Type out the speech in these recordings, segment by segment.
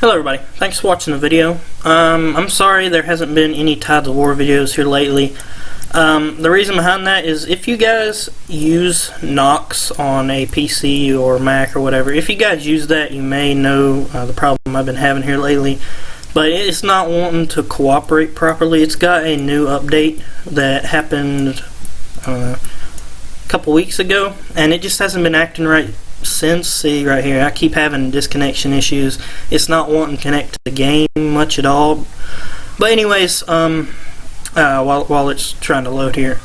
Hello everybody, thanks for watching the video. I'm sorry there hasn't been any Tides of War videos here lately. The reason behind that is if you guys use Nox on a PC or Mac or whatever, if you guys use that, you may know the problem I've been having here lately. But it's not wanting to cooperate properly. It's got a new update that happened a couple weeks ago, and it just hasn't been acting right since. See right here, I keep having disconnection issues. It's not wanting to connect to the game much at all. But anyways, while it's trying to load here,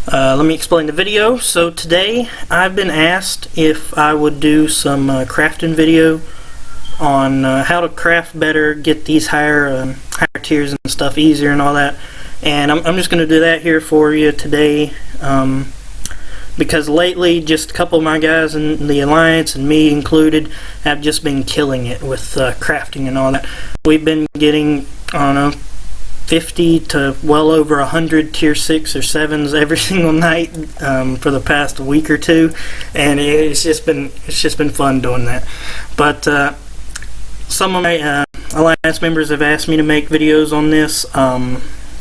let me explain the video. So today I've been asked if I would do some crafting video on how to craft better, get these higher tiers and stuff easier and all that. And I'm just going to do that here for you today. Because lately, just a couple of my guys in the Alliance, and me included, have just been killing it with crafting and all that. We've been getting, I don't know, 50 to well over 100 tier 6 or 7s every single night for the past week or two, and it's just been fun doing that. But some of my Alliance members have asked me to make videos on this.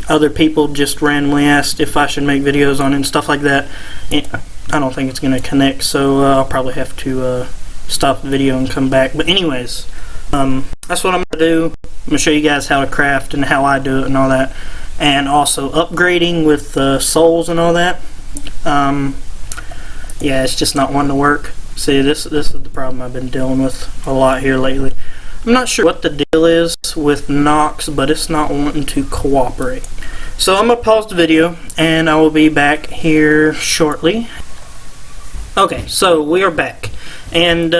Other people just randomly asked if I should make videos on it and stuff like that. I don't think it's going to connect, so I'll probably have to stop the video and come back. But anyways, that's what I'm going to do. I'm going to show you guys how to craft and how I do it and all that. And also upgrading with souls and all that. Yeah, it's just not wanting to work. See, this is the problem I've been dealing with a lot here lately. I'm not sure what the deal is with Nox, but it's not wanting to cooperate. So I'm going to pause the video, and I will be back here shortly. Okay, so we are back. And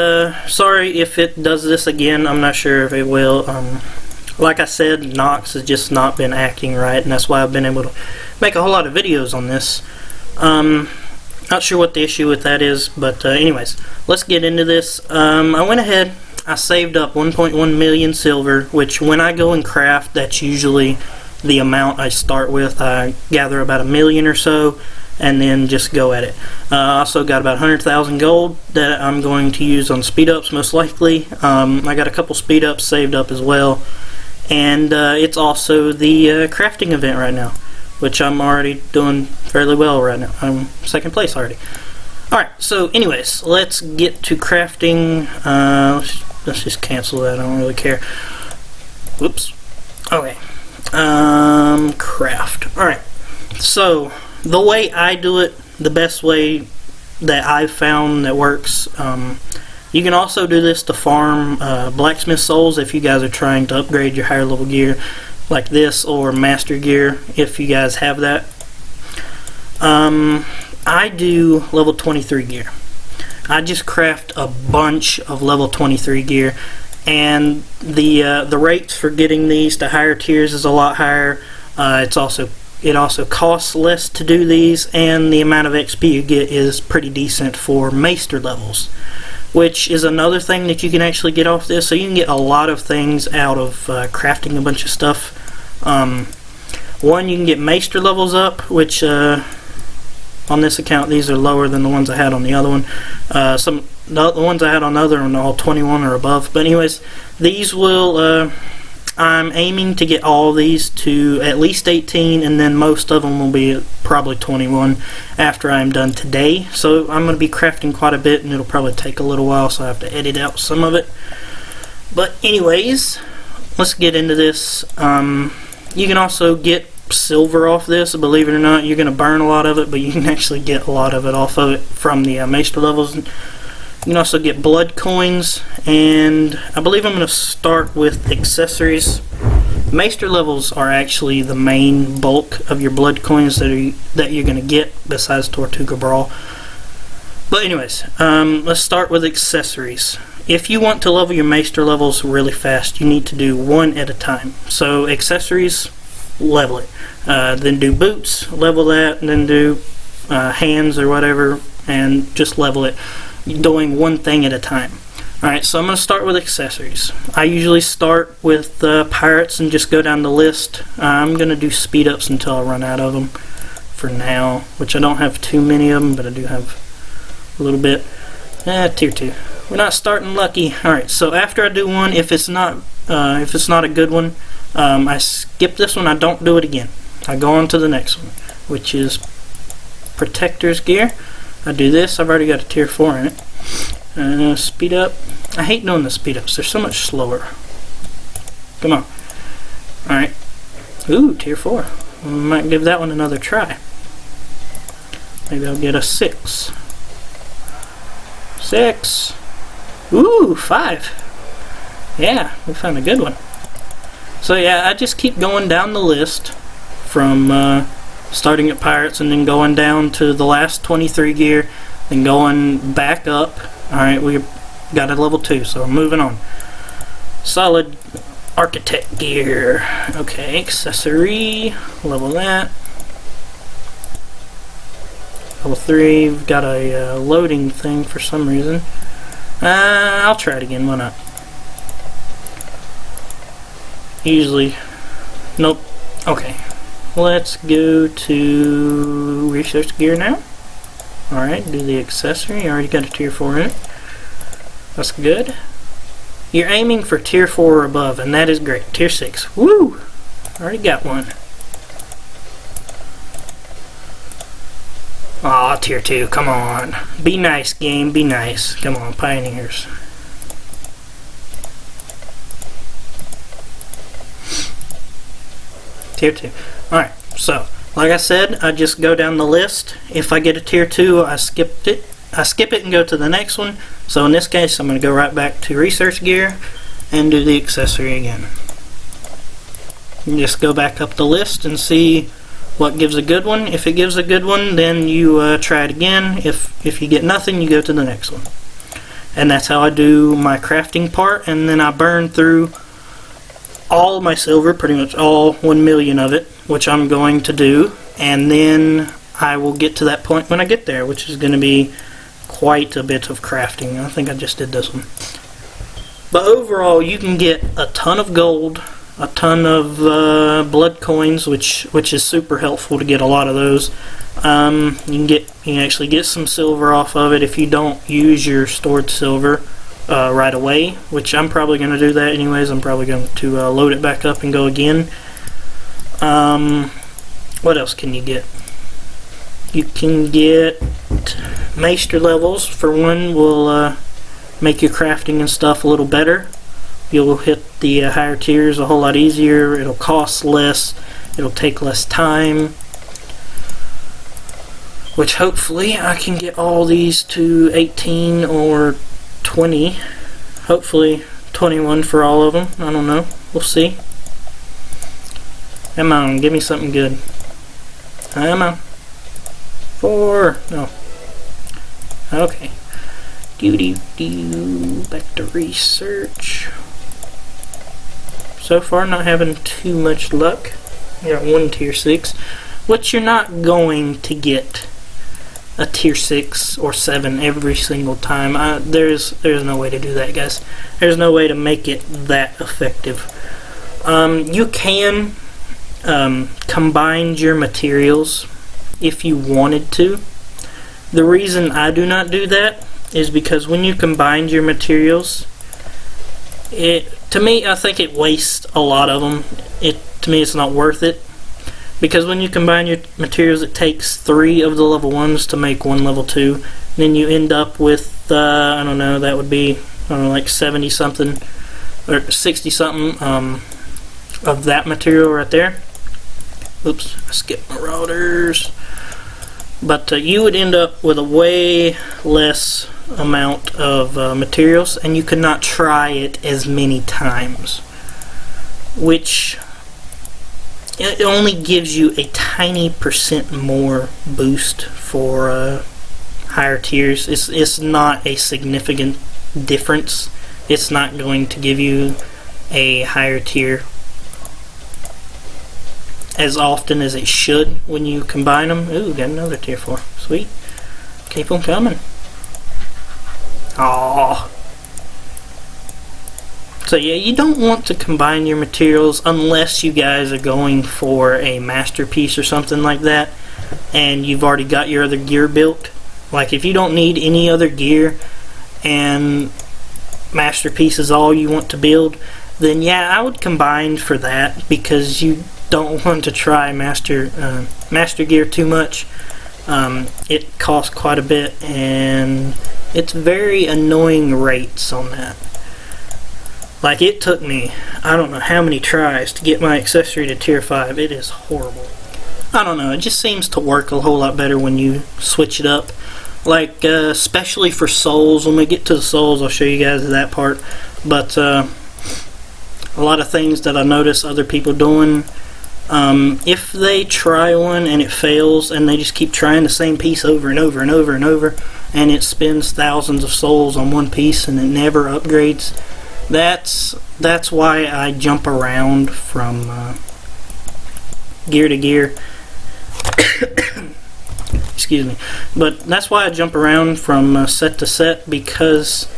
sorry if it does this again. I'm not sure if it will. Like I said, Nox has just not been acting right, and that's why I've been able to make a whole lot of videos on this. Not sure what the issue with that is, but anyways, let's get into this. I went ahead, I saved up 1.1 million silver, which when I go and craft, that's usually the amount I start with. I gather about 1 million or so and then just go at it. I also got about 100,000 gold that I'm going to use on speed ups most likely. I got a couple speed ups saved up as well, and it's also the crafting event right now, which I'm already doing fairly well right now. I'm second place already. Alright, so anyways, let's get to crafting. Let's just cancel that, I don't really care. Whoops. Okay. Craft. Alright, so the way I do it, the best way that I've found that works, you can also do this to farm blacksmith souls if you guys are trying to upgrade your higher level gear like this, or master gear if you guys have that. I do level 23 gear. I just craft a bunch of level 23 gear, and the rates for getting these to higher tiers is a lot higher. It also costs less to do these, and the amount of XP you get is pretty decent for maester levels, which is another thing that you can actually get off this. So you can get a lot of things out of crafting a bunch of stuff. One, you can get maester levels up, which on this account these are lower than the ones I had on the other one. The ones I had on the other one are all 21 or above. But anyways, these will I'm aiming to get all these to at least 18, and then most of them will be probably 21 after I'm done today. So I'm going to be crafting quite a bit, and it'll probably take a little while, so I have to edit out some of it. But anyways, let's get into this. You can also get silver off this. Believe it or not, you're going to burn a lot of it, but you can actually get a lot of it off of it from the maester levels. You can also get blood coins, and I believe I'm going to start with accessories. Maester levels are actually the main bulk of your blood coins that you're going to get, besides Tortuga Brawl. But anyways, let's start with accessories. If you want to level your maester levels really fast, you need to do one at a time. So accessories, level it. Then do boots, level that, and then do hands or whatever, and just level it, doing one thing at a time. Alright, so I'm going to start with accessories. I usually start with pirates and just go down the list. I'm going to do speed ups until I run out of them for now, which I don't have too many of them, but I do have a little bit. Tier 2. We're not starting lucky. Alright, so after I do one, if it's not if it's not a good one, I skip this one. I don't do it again. I go on to the next one, which is Protector's Gear. I do this. I've already got a tier 4 in it. Speed up. I hate doing the speed ups. They're so much slower. Come on. Alright. Ooh, tier 4. I might give that one another try. Maybe I'll get a 6. 6. Ooh, 5. Yeah, we found a good one. So yeah, I just keep going down the list from starting at Pirates and then going down to the last 23 gear, then going back up. Alright, we got a level 2, so we're moving on. Solid Architect Gear. Okay, accessory, level that. Level 3, we've got a loading thing for some reason. I'll try it again, why not? Usually, nope. Okay, let's go to Research Gear now. Alright, do the accessory. You already got a tier 4 in it. That's good. You're aiming for tier 4 or above, and that is great. Tier 6. Woo! Already got one. Aw, tier 2. Come on. Be nice, game. Be nice. Come on, Pioneers. Tier 2. Alright, so, like I said, I just go down the list. If I get a tier 2, I skip it and go to the next one. So in this case, I'm going to go right back to Research Gear and do the accessory again. You just go back up the list and see what gives a good one. If it gives a good one, then you try it again. If you get nothing, you go to the next one. And that's how I do my crafting part, and then I burn through all of my silver, pretty much all 1 million of it, which I'm going to do, and then I will get to that point when I get there, which is going to be quite a bit of crafting. I think I just did this one. But overall, you can get a ton of gold, a ton of blood coins, which is super helpful to get a lot of those. You can actually get some silver off of it if you don't use your stored silver right away, which I'm probably going to do that anyways. I'm probably going to load it back up and go again. What else can you get? You can get Maester levels. For one, will make your crafting and stuff a little better. You'll hit the higher tiers a whole lot easier. It'll cost less. It'll take less time. Which hopefully I can get all these to 18 or 20. Hopefully 21 for all of them. I don't know. We'll see. Come on, give me something good. Come on. 4. No. Okay. Back to research. So far, not having too much luck. Got one tier 6, which you're not going to get a tier 6 or 7 every single time. There's no way to do that, guys. There's no way to make it that effective. You can combine your materials if you wanted to. The reason I do not do that is because when you combine your materials, to me, I think it wastes a lot of them. To me, it's not worth it. Because when you combine your materials, it takes 3 of the level 1s to make 1 level 2. Then you end up with, I don't know, that would be, I don't know, like 70 something, or 60 something of that material right there. Oops, I skipped Marauders. But you would end up with a way less amount of materials, and you could not try it as many times, which it only gives you a tiny % more boost for higher tiers. It's not a significant difference. It's not going to give you a higher tier as often as it should when you combine them. Ooh, got another tier 4. Sweet. Keep them coming. Aww. So yeah, you don't want to combine your materials unless you guys are going for a masterpiece or something like that, and you've already got your other gear built. Like if you don't need any other gear and masterpiece is all you want to build, then yeah, I would combine for that, because you don't want to try master gear too much. It costs quite a bit, and it's very annoying rates on that. Like, it took me, I don't know how many tries to get my accessory to tier 5. It is horrible. I don't know, it just seems to work a whole lot better when you switch it up. Like, especially for souls. When we get to the souls, I'll show you guys that part. But a lot of things that I notice other people doing, if they try one and it fails, and they just keep trying the same piece over and over and over and over, and it spends thousands of souls on one piece and it never upgrades, that's why I jump around from gear to gear. Excuse me. But that's why I jump around from set to set, because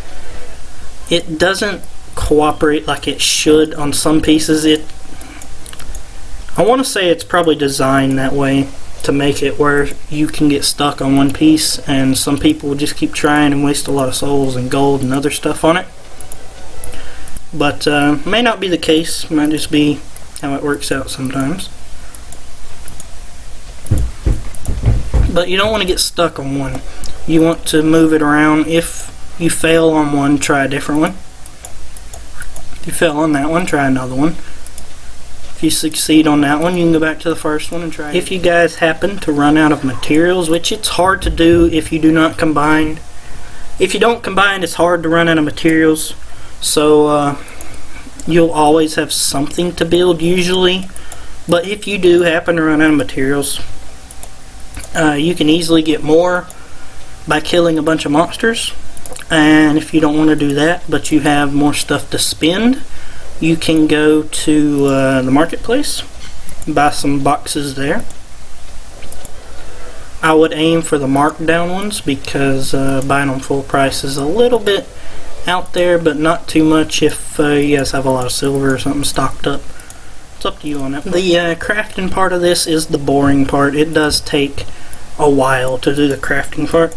it doesn't cooperate like it should on some pieces. I want to say it's probably designed that way to make it where you can get stuck on one piece, and some people will just keep trying and waste a lot of souls and gold and other stuff on it. But may not be the case. Might just be how it works out sometimes. But you don't want to get stuck on one. You want to move it around. If you fail on one, try a different one. If you fail on that one, try another one. If you succeed on that one, you can go back to the first one and try it. If you guys happen to run out of materials, which it's hard to do if you do not combine. If you don't combine, it's hard to run out of materials. So you'll always have something to build usually. But if you do happen to run out of materials, you can easily get more by killing a bunch of monsters. And if you don't want to do that, but you have more stuff to spend, you can go to the marketplace, buy some boxes there. I would aim for the markdown ones, because buying them full price is a little bit out there, but not too much if you guys have a lot of silver or something stocked up. It's up to you on that. The crafting part of this is the boring part. It does take a while to do the crafting part.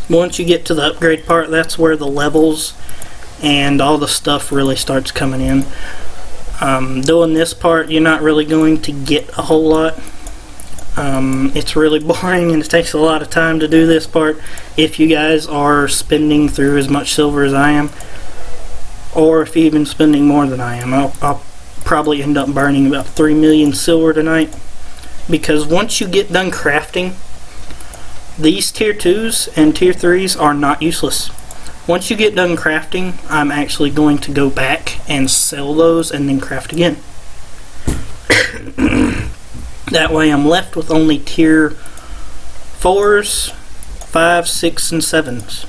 Once you get to the upgrade part, that's where the levels and all the stuff really starts coming in. Doing this part, you're not really going to get a whole lot. It's really boring, and it takes a lot of time to do this part if you guys are spending through as much silver as I am, or if you're even spending more than I am. I'll probably end up burning about 3 million silver tonight, because once you get done crafting, these tier 2s and tier 3s are not useless. Once you get done crafting, I'm actually going to go back and sell those and then craft again. That way I'm left with only tier 4s, 5s, 6s, and 7s.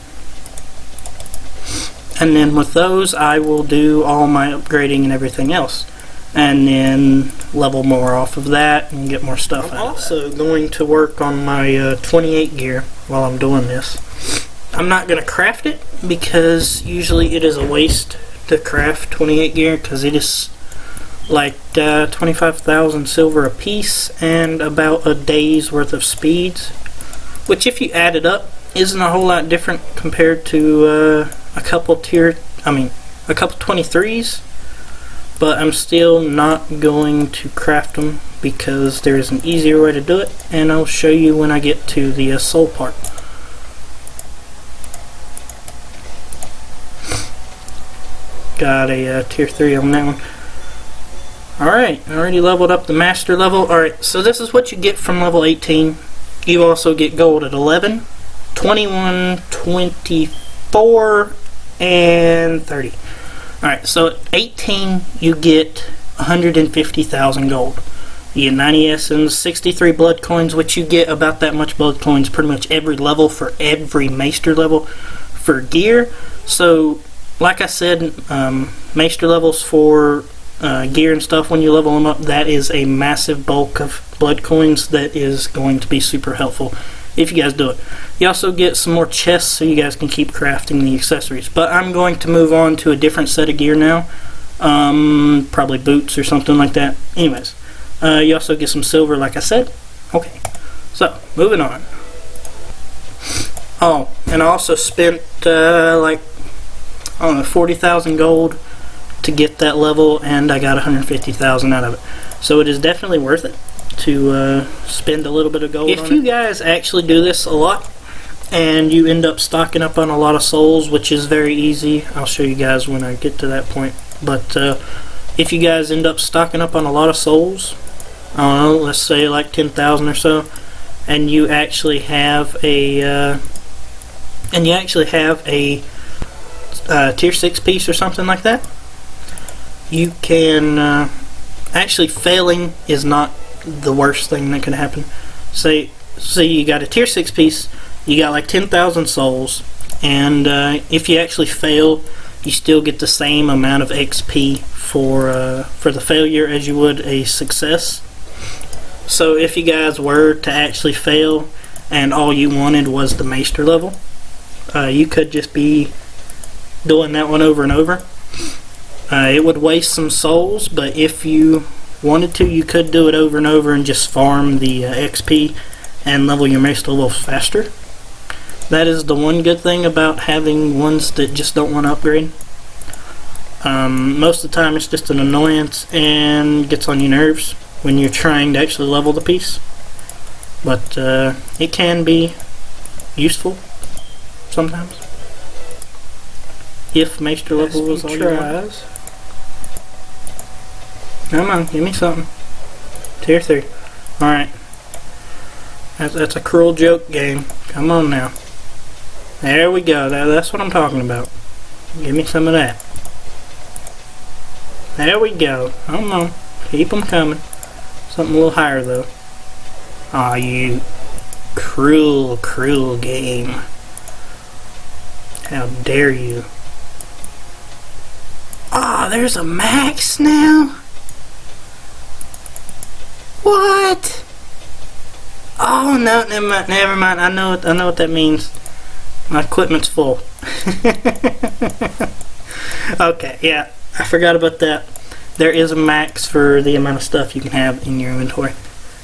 And then with those, I will do all my upgrading and everything else. And then level more off of that and get more stuff out of that. I'm also going to work on my 28 gear while I'm doing this. I'm not going to craft it, because usually it is a waste to craft 28 gear, because it is like 25,000 silver a piece and about a day's worth of speeds, which if you add it up isn't a whole lot different compared to a couple 23s. But I'm still not going to craft them, because there is an easier way to do it, and I'll show you when I get to the soul part. Got a tier 3 on that one. Alright, I already leveled up the master level. Alright, so this is what you get from level 18. You also get gold at 11, 21, 24, and 30. Alright, so at 18 you get 150,000 gold. You get 90 essence, 63 blood coins, which you get about that much blood coins pretty much every level for every maester level for gear. So, like I said, maester levels for gear and stuff, when you level them up, that is a massive bulk of blood coins that is going to be super helpful if you guys do it. You also get some more chests so you guys can keep crafting the accessories. But I'm going to move on to a different set of gear now. Probably boots or something like that. Anyways, you also get some silver, like I said. Okay, so moving on. Oh, and I also spent like, I don't know, 40,000 gold to get that level, and I got 150,000 out of it. So it is definitely worth it to spend a little bit of gold. If you guys actually do this a lot and you end up stocking up on a lot of souls, which is very easy, I'll show you guys when I get to that point, but if you guys end up stocking up on a lot of souls, I don't know, let's say like 10,000 or so, and you actually have a tier 6 piece or something like that, you can actually, failing is not the worst thing that can happen. Say you got a tier 6 piece, you got like 10,000 souls, and if you actually fail, you still get the same amount of XP for the failure as you would a success. So if you guys were to actually fail and all you wanted was the Maester level, you could just be doing that one over and over. It would waste some souls, but if you wanted to, you could do it over and over and just farm the XP and level your Maester levels faster. That is the one good thing about having ones that just don't want to upgrade. Most of the time it's just an annoyance and gets on your nerves when you're trying to actually level the piece. But it can be useful sometimes if Maester level was all you want. Come on, give me something. Tier 3. Alright. That's a cruel joke game. Come on now. There we go. That's what I'm talking about. Give me some of that. There we go. Come on. Keep them coming. Something a little higher though. Aw, you cruel, cruel game. How dare you. Ah, there's a max now? What? Oh no, never mind. I know what that means. My equipment's full. Okay, yeah, I forgot about that. There is a max for the amount of stuff you can have in your inventory.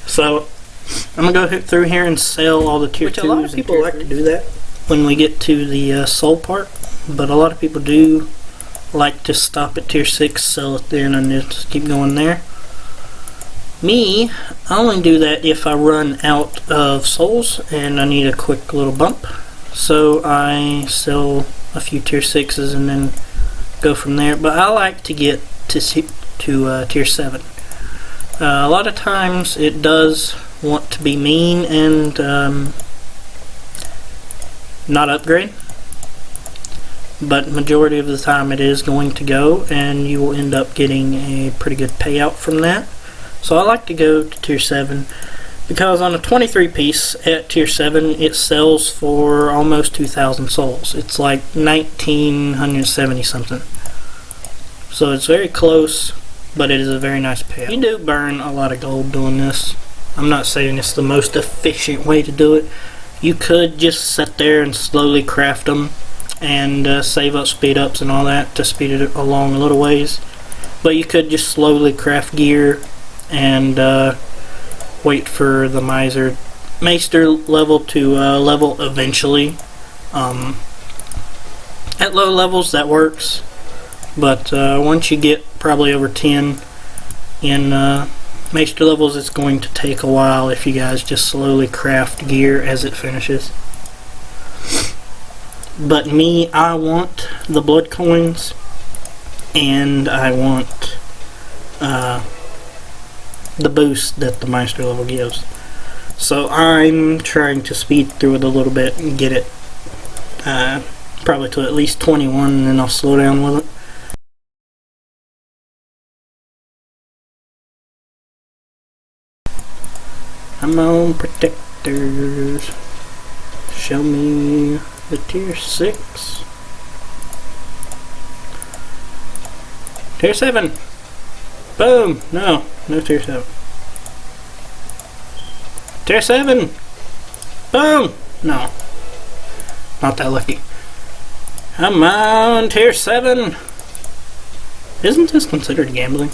So I'm gonna go through here and sell all the tier 2s. A lot of people like to do that when we get to the soul part, but a lot of people do like to stop at tier 6, sell it there, and then just keep going there. Me, I only do that if I run out of souls and I need a quick little bump. So I sell a few tier 6s and then go from there. But I like to get to tier 7. A lot of times it does want to be mean and not upgrade. But majority of the time it is going to go, and you will end up getting a pretty good payout from that. So I like to go to tier 7 because on a 23 piece at tier 7 it sells for almost 2,000 souls. It's like 1,970 something. So it's very close, but it is a very nice payout. You do burn a lot of gold doing this. I'm not saying it's the most efficient way to do it. You could just sit there and slowly craft them and save up speed ups and all that to speed it along a little ways. But you could just slowly craft gear and wait for the Maester level to level eventually. At low levels that works, but once you get probably over 10 in Maester levels, it's going to take a while if you guys just slowly craft gear as it finishes. But me, I want the blood coins, and I want the boost that the Maester level gives. So I'm trying to speed through it a little bit and get it probably to at least 21, and then I'll slow down with it. Come on, protectors. Show me the tier 6. Tier 7. Boom. No tier 7. Tier 7. Boom. No. Not that lucky. Come on, tier 7. Isn't this considered gambling?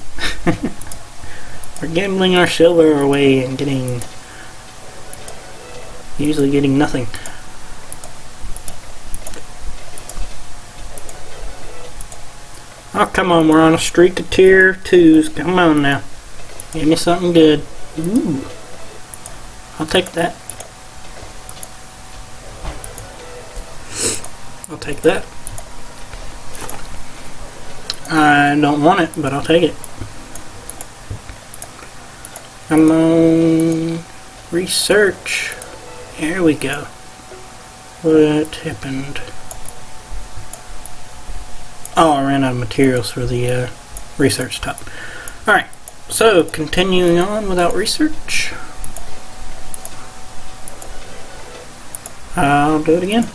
We're gambling our silver away and usually getting nothing. Oh, come on, we're on a streak of tier 2s. Come on now. Give me something good. Ooh. I'll take that. I'll take that. I don't want it, but I'll take it. Come on. Research. Here we go. What happened? Oh, I ran out of materials for the research top. Alright, so continuing on without research. I'll do it again.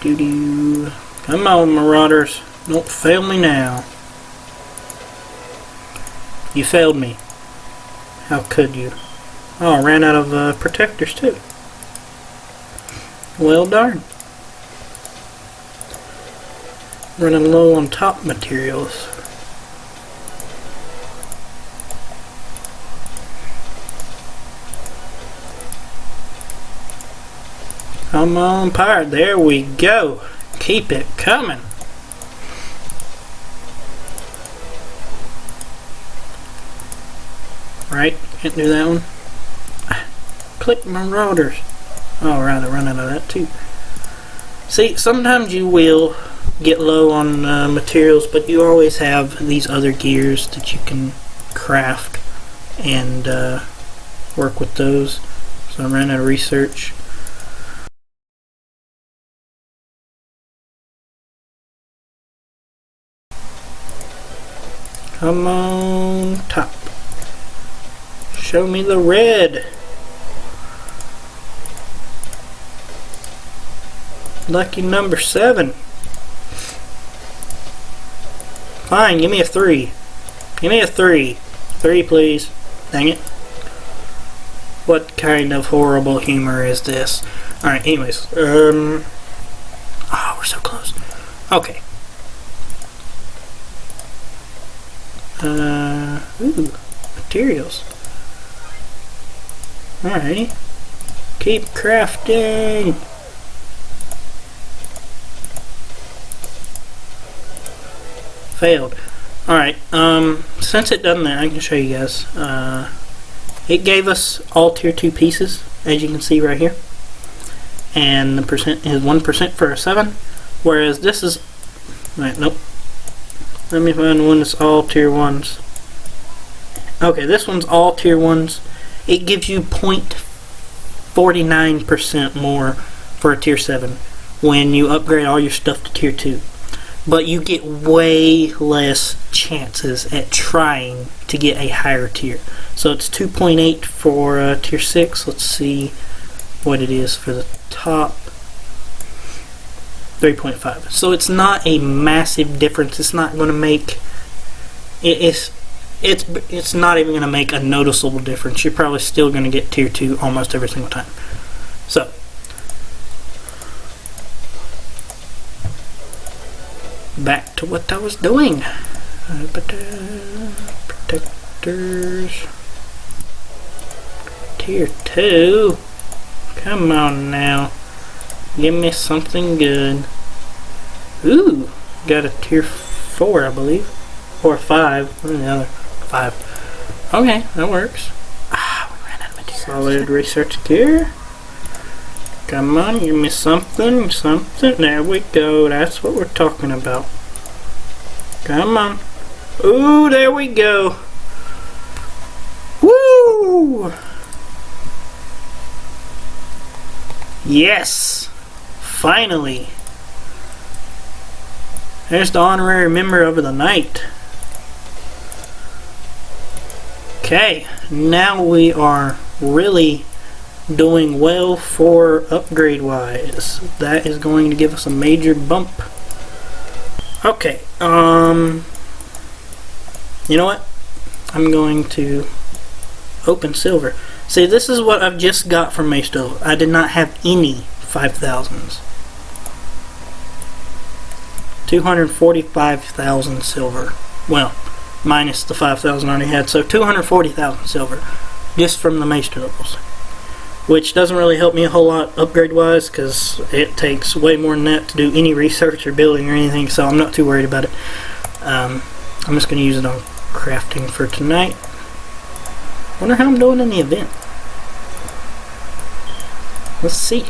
Doo-doo. Come on, Marauders. Don't fail me now. You failed me. How could you? Oh, I ran out of protectors too. Well darn. Running low on top materials. Come on, pirate. There we go. Keep it coming. Right? Can't do that one. Click Marauders. Alright, I run out of that too. See, sometimes you will get low on materials, but you always have these other gears that you can craft and work with those. So I ran out of research. Come on, top. Show me the red. Lucky number 7. Fine, give me a 3. Give me a 3. 3, please. Dang it. What kind of horrible humor is this? Alright, anyways. Oh, we're so close. Okay. Ooh, materials. Alrighty. Keep crafting. Failed. Alright, since it done that, I can show you guys. It gave us all tier 2 pieces, as you can see right here. And the percent is 1% for a 7. Whereas this is... Right, nope. Let me find one that's all tier 1s. Okay, this one's all tier 1s. It gives you 0.49% more for a tier 7 when you upgrade all your stuff to tier 2. But you get way less chances at trying to get a higher tier. So it's 2.8 for tier 6. Let's see what it is for the top. 3.5. So it's not a massive difference. It's not going to make it's not even going to make a noticeable difference. You're probably still going to get tier 2 almost every single time. So back to what I was doing. Protectors. Tier 2. Come on now. Give me something good. Ooh. Got a tier 4, I believe. Or 5. What are the other? 5. Okay, that works. Ah, we ran out of materials. Solid research gear. Come on, give me something. There we go. That's what we're talking about. Come on. Ooh, there we go. Woo! Yes! Finally! There's the honorary member of the night. Okay, now we are really doing well for upgrade wise. That is going to give us a major bump. Okay, you know what? I'm going to open silver. See, this is what I've just got from Maestro. I did not have any 5,000s. 245,000 silver. Well, minus the 5,000 I already had, so 240,000 silver just from the Maestro levels. which doesn't really help me a whole lot upgrade wise because it takes way more than that to do any research or building or anything, so I'm not too worried about it. I'm just going to use it on crafting for tonight. Wonder how I'm doing in the event. Let's see.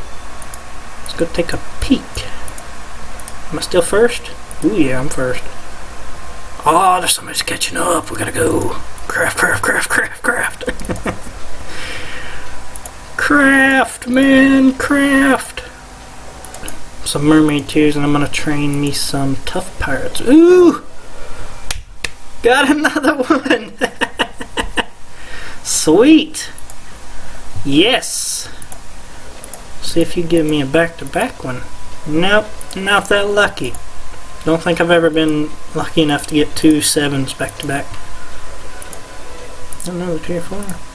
Let's go take a peek. Am I still first? Ooh yeah, I'm first. Oh, there's somebody's catching up. We gotta go. Craft, craft, craft, craft, craft. Craft, man, craft. Some mermaid tears, and I'm gonna train me some tough pirates. Ooh! Got another one! Sweet! Yes! See if you give me a back-to-back one. Nope, not that lucky. Don't think I've ever been lucky enough to get 2 7s back-to-back. Another tier 4.